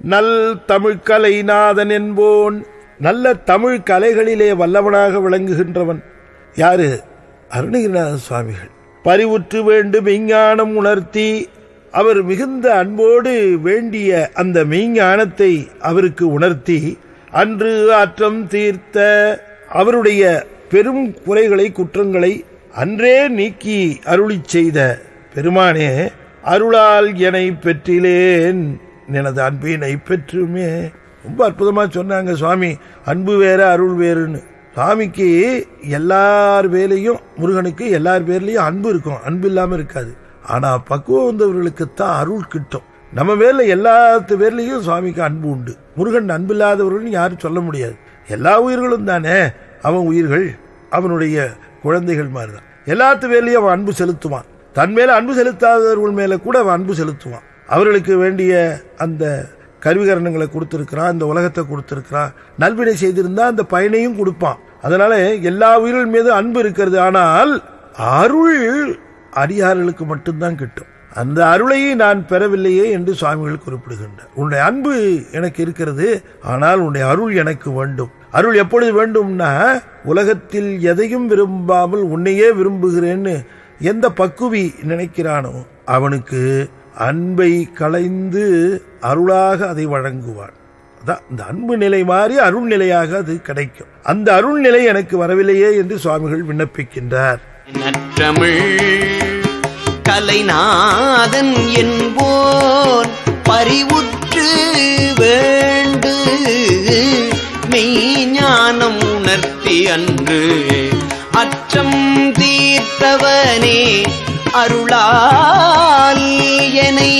நல் தமிழ் கலை நாதன் என்போன். நல்ல தமிழ் கலைகளிலே வல்லவனாக விளங்குகின்றவன் யாரு? அருணகிரிநாத சுவாமிகள். பரிவுற்று வேண்டும் மெய்ஞானம் உணர்த்தி, அவர் மிகுந்த அன்போடு வேண்டிய அந்த மெய்ஞானத்தை அவருக்கு உணர்த்தி, அன்று ஆற்றம் தீர்த்த, அவருடைய பெரும் குறைகளை குற்றங்களை அன்றே நீக்கி அருளி செய்த பெருமானே, அருளால் என்னை பெற்றிலேன் எனது அன்பினை பெற்றுமே. ரொம்ப அற்புதமா சொன்னாங்க சுவாமி. அன்பு வேற அருள் வேறுன்னு. சுவாமிக்கு எல்லார் வேலையும், முருகனுக்கு எல்லார் பேர்லயும் அன்பு இருக்கும், அன்பு இல்லாம இருக்காது. ஆனா பக்குவம் வந்தவர்களுக்குத்தான் அருள் கிட்டும். நம்ம பேர்ல எல்லாத்து பேர்லயும் சுவாமிக்கு அன்பு உண்டு. முருகன் அன்பு இல்லாதவர்கள் யாரும் சொல்ல முடியாது. எல்லா உயிர்களும் தானே அவன் உயிர்கள், அவனுடைய குழந்தைகள் மாதிரிதான். எல்லாத்து பேர்லயும் அவன் அன்பு செலுத்துவான். தன் மேல அன்பு செலுத்தாதவர்கள் மேல கூட அவன் அன்பு செலுத்துவான். அவர்களுக்கு வேண்டிய அந்த கருவிகரணங்களை கொடுத்திருக்கிறான், இந்த உலகத்தை கொடுத்திருக்கிறான். நல்வினை செய்திருந்தா அந்த பயனையும் கொடுப்பான். அதனால எல்லா உயிர்கள் மீது அன்பு இருக்கிறது. ஆனால் அருள் அடியார்களுக்கு மட்டும்தான் கிட்டும். அந்த அருளை நான் பெறவில்லையே என்று சுவாமிகள் குறிப்பிடுகின்றார். உன்னுடைய அன்பு எனக்கு இருக்கிறது, ஆனால் உன்னுடைய அருள் எனக்கு வேண்டும். அருள் எப்பொழுது வேண்டும்னா, உலகத்தில் எதையும் விரும்பாமல் உன்னையே விரும்புகிறேன்னு எந்த பக்குவி நினைக்கிறானோ அவனுக்கு அன்பை களைந்து அருளாக அதை வழங்குவான். அதான் இந்த அன்பு நிலை மாறி அருள் நிலையாக அது கிடைக்கும். அந்த அருள் நிலை எனக்கு வரவில்லையே என்று சுவாமிகள் விண்ணப்பிக்கின்றார். கலைநாதன் என்போன் பரிவுற்று வேண்டு மெய்ஞானம் உணர்த்தி அன்று அற்றம் தீர்த்தவனே, அருளால் என்னை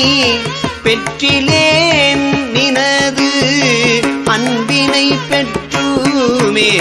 பெற்றிலேன் நினது அன்பினை பெற்றுமே.